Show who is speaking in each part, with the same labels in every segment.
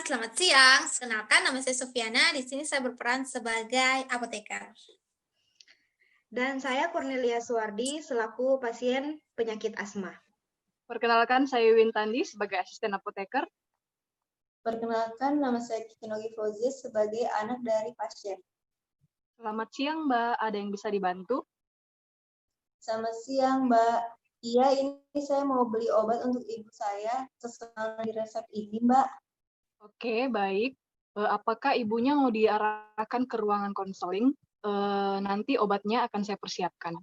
Speaker 1: Selamat siang. Kenalkan nama saya Sofiana. Di sini saya berperan sebagai apoteker.
Speaker 2: Dan saya Cornelia Suwardi selaku pasien penyakit asma.
Speaker 3: Perkenalkan, saya Wintandi sebagai asisten apoteker.
Speaker 4: Perkenalkan, nama saya Kitinogi Fauzia sebagai anak dari pasien.
Speaker 3: Selamat siang, Mbak. Ada yang bisa dibantu?
Speaker 4: Selamat siang, Mbak. Iya, ini saya mau beli obat untuk ibu saya. Sesuai di resep ini, Mbak.
Speaker 3: Oke, baik. Apakah ibunya mau diarahkan ke ruangan konseling? Nanti obatnya akan saya persiapkan.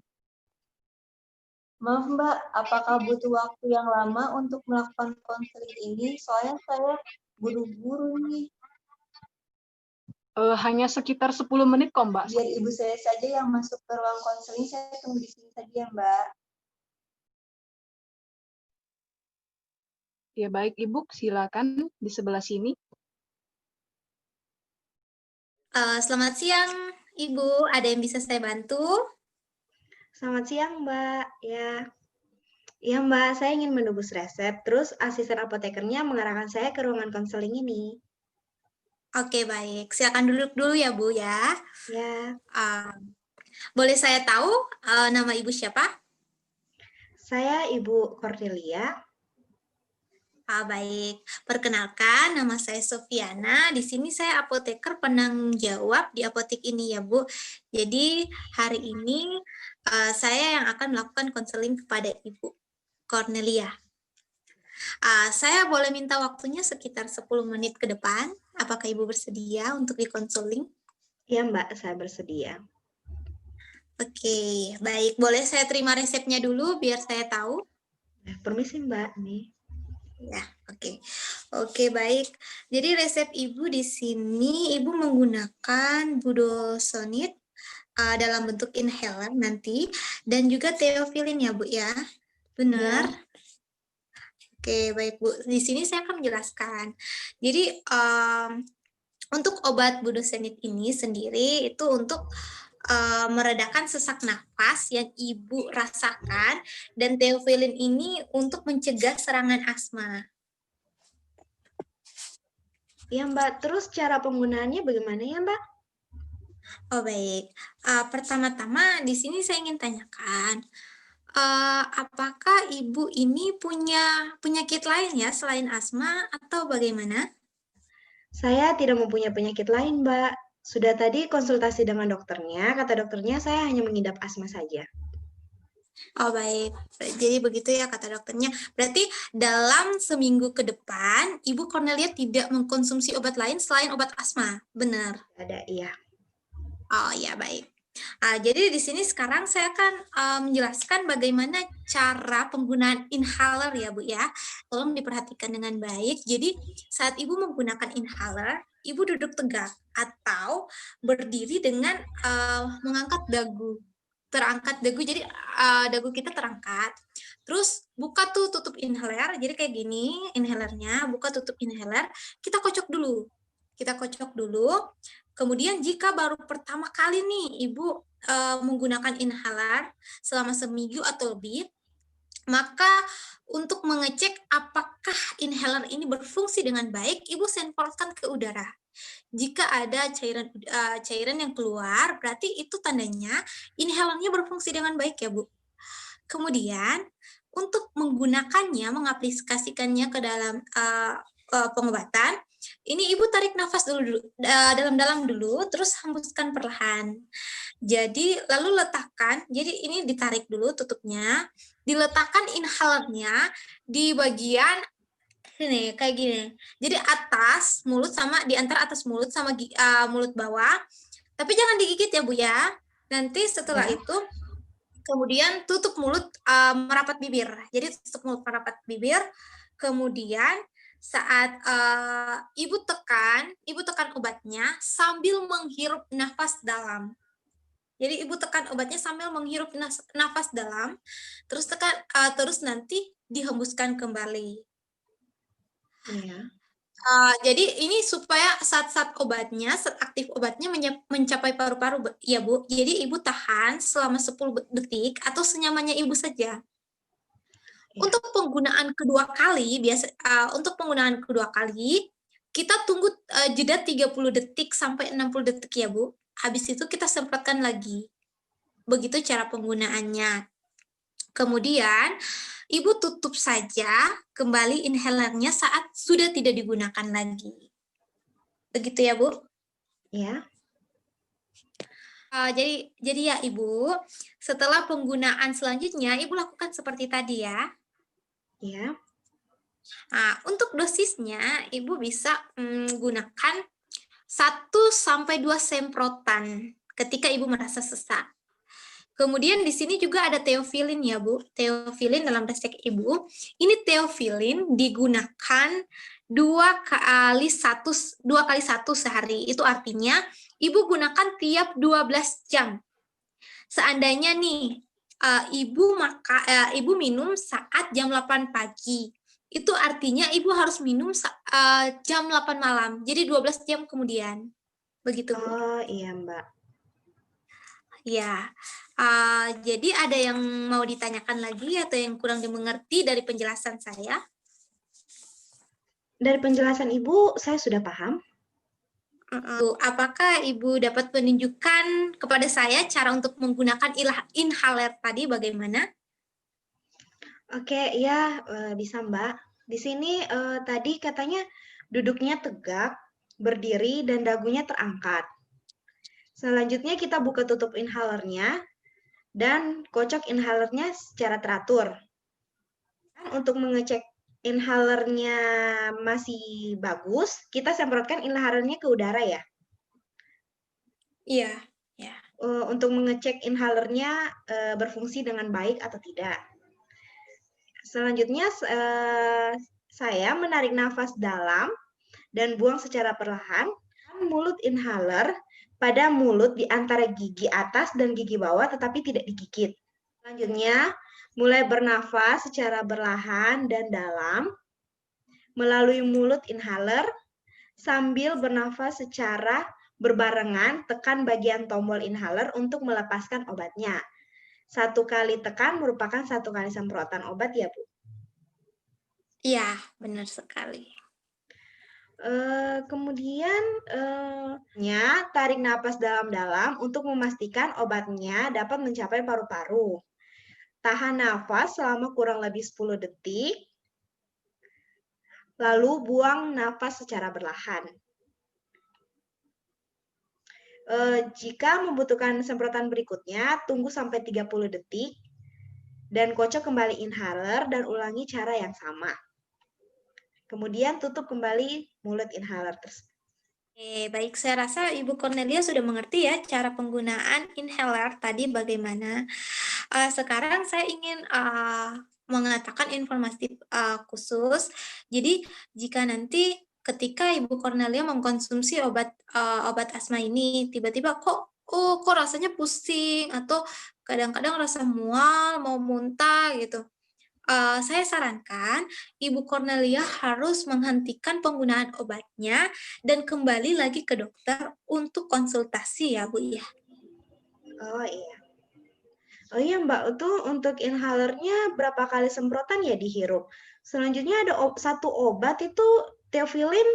Speaker 4: Maaf, Mbak. Apakah butuh waktu yang lama untuk melakukan konseling ini? Soalnya saya buru-buru nih.
Speaker 3: Hanya sekitar 10 menit kok, Mbak.
Speaker 4: Biar ibu saya saja yang masuk ke ruang konseling, saya tunggu di sini saja, Mbak.
Speaker 3: Ya, baik, Ibu. Silakan di sebelah sini.
Speaker 1: Selamat siang, Ibu. Ada yang bisa saya bantu?
Speaker 2: Selamat siang, Mbak. Ya, Mbak, saya ingin menebus resep, terus asisten apotekernya mengarahkan saya ke ruangan konseling ini.
Speaker 1: Oke, baik. Silakan duduk dulu ya, Bu ya.
Speaker 2: Ya,
Speaker 1: Boleh saya tahu nama Ibu siapa?
Speaker 2: saya Ibu Cornelia.
Speaker 1: Baik. Perkenalkan, nama saya Sofiana. Di sini saya apoteker penanggung jawab di apotek ini ya, Bu. Jadi hari ini saya yang akan melakukan konseling kepada Ibu Cornelia. Saya boleh minta waktunya sekitar 10 menit ke depan. Apakah Ibu bersedia untuk dikonseling?
Speaker 2: Ya, Mbak, saya bersedia.
Speaker 1: Oke, baik. Boleh saya terima resepnya dulu biar saya tahu?
Speaker 2: Permisi, Mbak. Nih.
Speaker 1: Ya, oke. Oke, baik. Jadi resep Ibu di sini, Ibu menggunakan budesonide dalam bentuk inhaler nanti, dan juga theophylline ya, Bu ya? Benar?
Speaker 2: Ya.
Speaker 1: Oke, baik Bu. Di sini saya akan menjelaskan. Jadi untuk obat budesonide ini sendiri itu untuk meredakan sesak nafas yang Ibu rasakan, dan theophylline ini untuk mencegah serangan asma.
Speaker 2: Ya, Mbak. Terus cara penggunaannya bagaimana ya, Mbak?
Speaker 1: Oh baik. Pertama-tama di sini saya ingin tanyakan, apakah Ibu ini punya penyakit lain ya selain asma atau bagaimana?
Speaker 2: Saya tidak mempunyai penyakit lain, Mbak. Sudah tadi konsultasi dengan dokternya, kata dokternya saya hanya mengidap asma saja.
Speaker 1: Oh baik, jadi begitu ya kata dokternya. Berarti dalam seminggu ke depan, Ibu Cornelia tidak mengkonsumsi obat lain selain obat asma, benar?
Speaker 2: Ada, iya.
Speaker 1: Oh ya baik. Jadi di sini sekarang saya akan menjelaskan bagaimana cara penggunaan inhaler ya Bu ya. Tolong diperhatikan dengan baik. Jadi saat Ibu menggunakan inhaler, Ibu duduk tegak atau berdiri dengan mengangkat dagu. Terangkat dagu, jadi dagu kita terangkat. Terus buka tuh tutup inhaler, jadi kayak gini inhalernya, buka tutup inhaler, kita kocok dulu. Kita kocok dulu. Kemudian jika baru pertama kali nih Ibu menggunakan inhaler selama seminggu atau lebih, maka untuk mengecek apakah inhaler ini berfungsi dengan baik, Ibu semprotkan ke udara. Jika ada cairan yang keluar, berarti itu tandanya inhalernya berfungsi dengan baik ya Bu. Kemudian untuk menggunakannya, mengaplikasikannya ke dalam pengobatan, ini Ibu tarik nafas dulu dalam-dalam dulu, terus hembuskan perlahan. Jadi lalu letakkan, jadi ini ditarik dulu tutupnya, diletakkan inhalernya di bagian sini kayak gini. Jadi atas mulut sama di antara atas mulut sama mulut bawah. Tapi jangan digigit ya Bu ya. Nanti setelah itu kemudian tutup mulut merapat bibir. Jadi tutup mulut merapat bibir. Kemudian saat Ibu tekan obatnya sambil menghirup nafas dalam. Jadi Ibu tekan obatnya sambil menghirup nafas dalam, terus tekan, terus nanti dihembuskan kembali.
Speaker 2: Iya.
Speaker 1: Jadi ini supaya saat aktif obatnya mencapai paru-paru ya Bu. Jadi Ibu tahan selama 10 detik atau senyamannya Ibu saja. Untuk penggunaan kedua kali kita tunggu jeda 30 detik sampai 60 detik ya, Bu. Habis itu kita semprotkan lagi. Begitu cara penggunaannya. Kemudian, Ibu tutup saja kembali inhalernya saat sudah tidak digunakan lagi. Begitu ya, Bu?
Speaker 2: Ya.
Speaker 1: Jadi ya, Ibu, setelah penggunaan selanjutnya, Ibu lakukan seperti tadi ya.
Speaker 2: Ya.
Speaker 1: Nah, untuk dosisnya, Ibu bisa gunakan 1-2 semprotan ketika Ibu merasa sesak. Kemudian di sini juga ada teofilin ya, Bu. Teofilin dalam resep Ibu. Ini teofilin digunakan 2 kali 1 sehari. Itu artinya Ibu gunakan tiap 12 jam. Seandainya nih Ibu minum saat jam 8 pagi. Itu artinya Ibu harus minum jam 8 malam. Jadi 12 jam kemudian. Begitu, Bu.
Speaker 2: Oh, iya, Mbak.
Speaker 1: Ya, jadi ada yang mau ditanyakan lagi atau yang kurang dimengerti dari penjelasan saya?
Speaker 2: Dari penjelasan Ibu, saya sudah paham.
Speaker 1: Apakah Ibu dapat menunjukkan kepada saya cara untuk menggunakan inhaler tadi bagaimana?
Speaker 2: Oke, ya bisa Mbak. Di sini tadi katanya duduknya tegak, berdiri, dan dagunya terangkat. Selanjutnya kita buka tutup inhalernya dan kocok inhalernya secara teratur. Untuk mengecek inhalernya masih bagus, kita semprotkan inhalernya ke udara ya.
Speaker 1: Iya, ya.
Speaker 2: Untuk mengecek inhalernya berfungsi dengan baik atau tidak. Selanjutnya saya menarik nafas dalam dan buang secara perlahan. Mulut inhaler pada mulut di antara gigi atas dan gigi bawah tetapi tidak digigit. Selanjutnya, mulai bernafas secara perlahan dan dalam melalui mulut inhaler sambil bernafas secara berbarengan, tekan bagian tombol inhaler untuk melepaskan obatnya. 1 kali tekan merupakan 1 kali semprotan obat ya, Bu?
Speaker 1: Iya, benar sekali.
Speaker 2: Kemudian tarik napas dalam-dalam untuk memastikan obatnya dapat mencapai paru-paru. Tahan nafas selama kurang lebih 10 detik, lalu buang nafas secara perlahan. Jika membutuhkan semprotan berikutnya, tunggu sampai 30 detik, dan kocok kembali inhaler dan ulangi cara yang sama. Kemudian tutup kembali mulut inhaler tersebut.
Speaker 1: Baik, saya rasa Ibu Cornelia sudah mengerti ya cara penggunaan inhaler tadi bagaimana. Sekarang saya ingin mengatakan informasi khusus. Jadi jika nanti ketika Ibu Cornelia mengkonsumsi obat asma ini, tiba-tiba kok rasanya pusing atau kadang-kadang rasa mual, mau muntah gitu. Saya sarankan Ibu Cornelia harus menghentikan penggunaan obatnya dan kembali lagi ke dokter untuk konsultasi ya, Bu ya.
Speaker 2: Oh iya. Oh iya Mbak, itu untuk inhalernya berapa kali semprotan ya dihirup? Selanjutnya ada satu obat itu teofilin.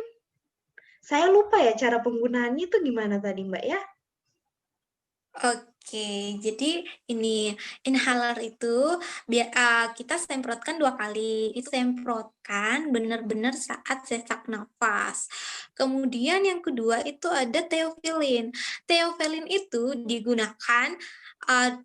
Speaker 2: Saya lupa ya cara penggunaannya itu gimana tadi Mbak ya?
Speaker 1: Oke, jadi ini inhaler itu kita semprotkan 2 kali. Itu semprotkan benar-benar saat sesak nafas. Kemudian yang kedua itu ada teofilin. Teofilin itu digunakan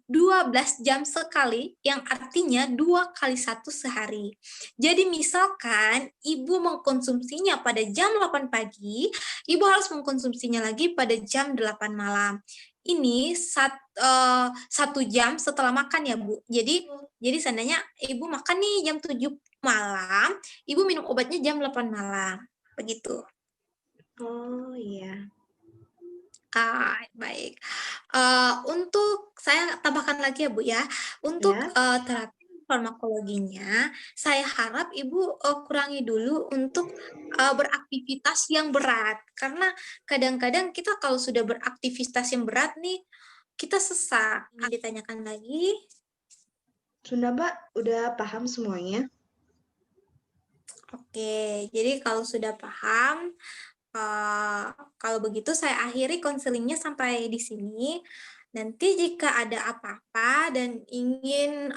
Speaker 1: 12 jam sekali, yang artinya 2 kali 1 sehari. Jadi misalkan Ibu mengkonsumsinya pada jam 8 pagi, Ibu harus mengkonsumsinya lagi pada jam 8 malam. Ini 1 jam setelah makan ya, Bu. Jadi seandainya Ibu makan nih jam 7 malam, Ibu minum obatnya jam 8 malam. Begitu.
Speaker 2: Oh iya.
Speaker 1: Baik. Untuk saya tambahkan lagi ya, Bu ya. Untuk
Speaker 2: Ya.
Speaker 1: terapi farmakologinya, saya harap Ibu kurangi dulu untuk beraktivitas yang berat. Karena kadang-kadang kita kalau sudah beraktivitas yang berat nih, kita sesak. Ditanyakan lagi.
Speaker 2: Sudah Mbak, udah paham semuanya?
Speaker 1: Oke, jadi kalau sudah paham, kalau begitu saya akhiri konselingnya sampai di sini. Nanti jika ada apa-apa dan ingin,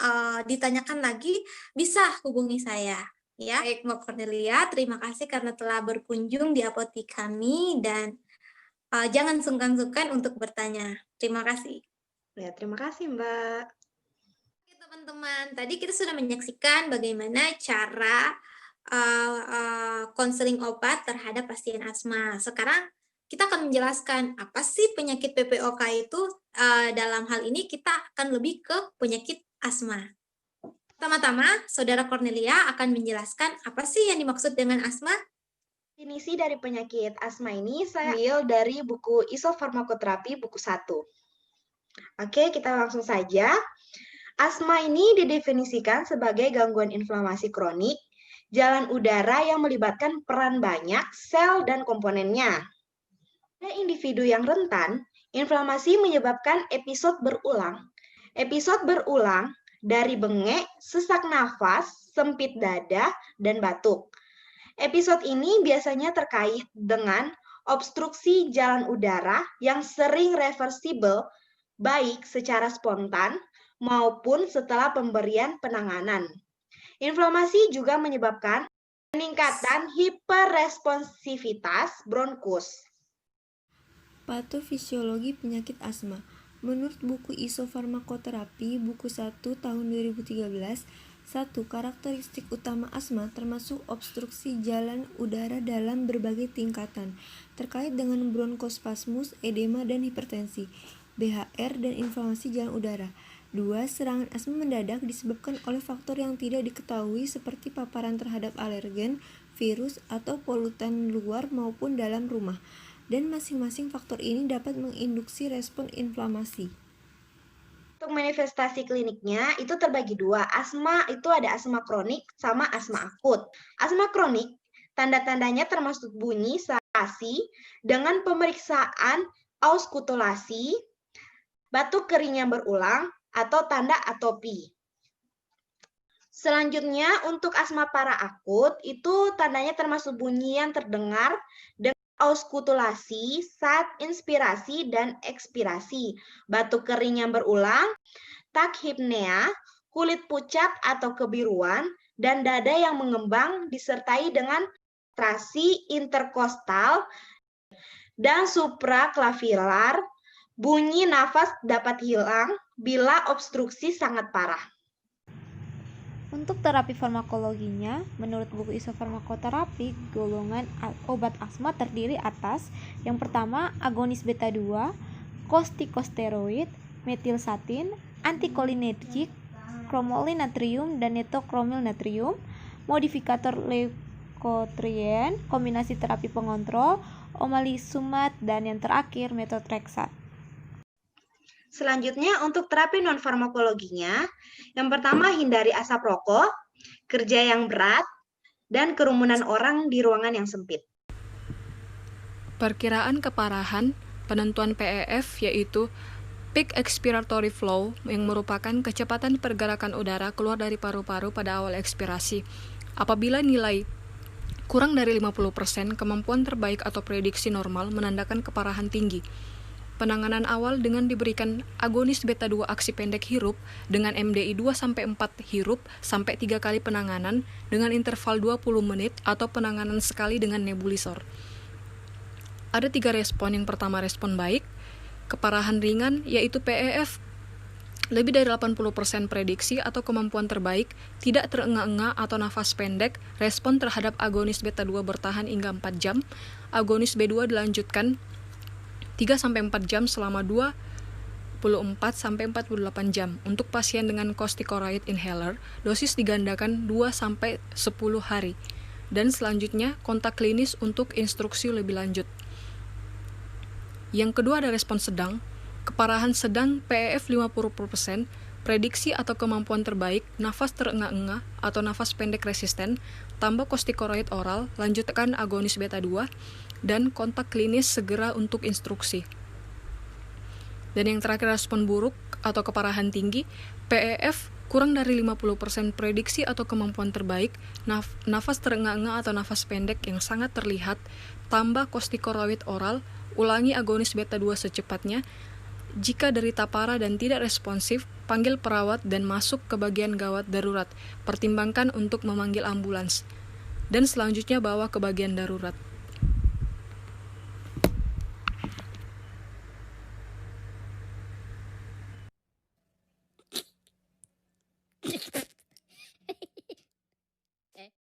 Speaker 1: ditanyakan lagi, bisa hubungi saya, ya. Baik, Mbak Cornelia, terima kasih karena telah berkunjung di apotik kami dan, jangan sungkan-sungkan untuk bertanya. Terima kasih.
Speaker 2: Ya, terima kasih, Mbak.
Speaker 1: Oke, teman-teman, tadi kita sudah menyaksikan bagaimana cara konseling obat terhadap pasien asma. Sekarang kita akan menjelaskan apa sih penyakit PPOK itu. Dalam hal ini kita akan lebih ke penyakit asma. Pertama-tama, Saudara Cornelia akan menjelaskan apa sih yang dimaksud dengan asma.
Speaker 2: Definisi dari penyakit asma ini saya ambil dari buku Isofarmakoterapi buku 1. Oke, kita langsung saja. Asma ini didefinisikan sebagai gangguan inflamasi kronik jalan udara yang melibatkan peran banyak sel dan komponennya. Pada individu yang rentan, inflamasi menyebabkan episode berulang. Episode berulang dari bengek, sesak nafas, sempit dada, dan batuk. Episode ini biasanya terkait dengan obstruksi jalan udara yang sering reversibel, baik secara spontan maupun setelah pemberian penanganan. Inflamasi juga menyebabkan peningkatan hiperresponsivitas bronkus.
Speaker 5: Patofisiologi penyakit asma. Menurut buku Isofarmakoterapi buku 1 tahun 2013, 1. Karakteristik utama asma termasuk obstruksi jalan udara dalam berbagai tingkatan, terkait dengan bronkospasmus, edema, dan hipertensi, BHR, dan inflamasi jalan udara. 2. Serangan asma mendadak disebabkan oleh faktor yang tidak diketahui seperti paparan terhadap alergen, virus, atau polutan luar maupun dalam rumah. Dan masing-masing faktor ini dapat menginduksi respon inflamasi.
Speaker 2: Untuk manifestasi kliniknya itu terbagi dua. Asma itu ada asma kronik sama asma akut. Asma kronik, tanda-tandanya termasuk bunyi sensasi dengan pemeriksaan auskultasi, batuk kering yang berulang, atau tanda atopi. Selanjutnya untuk asma para-akut itu tandanya termasuk bunyi yang terdengar dengan auskultasi saat inspirasi dan ekspirasi, batuk kering yang berulang, tachypnea, kulit pucat atau kebiruan, dan dada yang mengembang disertai dengan kontraksi interkostal dan supraklavilar. Bunyi nafas dapat hilang bila obstruksi sangat parah.
Speaker 6: Untuk terapi farmakologinya, menurut buku Isofarmakoterapi, golongan obat asma terdiri atas yang pertama agonis beta 2, kortikosteroid, metilsatin, antikolinergik, kromolin natrium dan netokromil natrium, modifikator leukotrien, kombinasi terapi pengontrol, omalizumab, dan yang terakhir metotrexat.
Speaker 2: Selanjutnya untuk terapi non-farmakologinya, yang pertama hindari asap rokok, kerja yang berat, dan kerumunan orang di ruangan yang sempit.
Speaker 7: Perkiraan keparahan penentuan PEF yaitu Peak Expiratory Flow yang merupakan kecepatan pergerakan udara keluar dari paru-paru pada awal ekspirasi. Apabila nilai kurang dari 50%, kemampuan terbaik atau prediksi normal menandakan keparahan tinggi. Penanganan awal dengan diberikan agonis beta 2 aksi pendek hirup dengan MDI 2-4 hirup sampai 3 kali penanganan dengan interval 20 menit atau penanganan sekali dengan nebulisor. Ada 3 respon. Yang pertama respon baik, keparahan ringan yaitu PEF lebih dari 80% prediksi atau kemampuan terbaik, tidak terengah-engah atau nafas pendek, respon terhadap agonis beta 2 bertahan hingga 4 jam, agonis B2 dilanjutkan 3-4 jam selama 24-48 jam. Untuk pasien dengan corticosteroid inhaler, dosis digandakan 2-10 hari. Dan selanjutnya, kontak klinis untuk instruksi lebih lanjut. Yang kedua ada respon sedang, keparahan sedang PEF 50%, prediksi atau kemampuan terbaik, nafas terengah-engah atau nafas pendek resisten, tambah corticosteroid oral, lanjutkan agonis beta 2, dan kontak klinis segera untuk instruksi. Dan yang terakhir respon buruk atau keparahan tinggi, PEF kurang dari 50% prediksi atau kemampuan terbaik, nafas terengah-engah atau nafas pendek yang sangat terlihat, tambah kortikosteroid oral, ulangi agonis beta 2 secepatnya. Jika derita parah dan tidak responsif, panggil perawat dan masuk ke bagian gawat darurat. Pertimbangkan untuk memanggil ambulans. Dan selanjutnya bawa ke bagian darurat.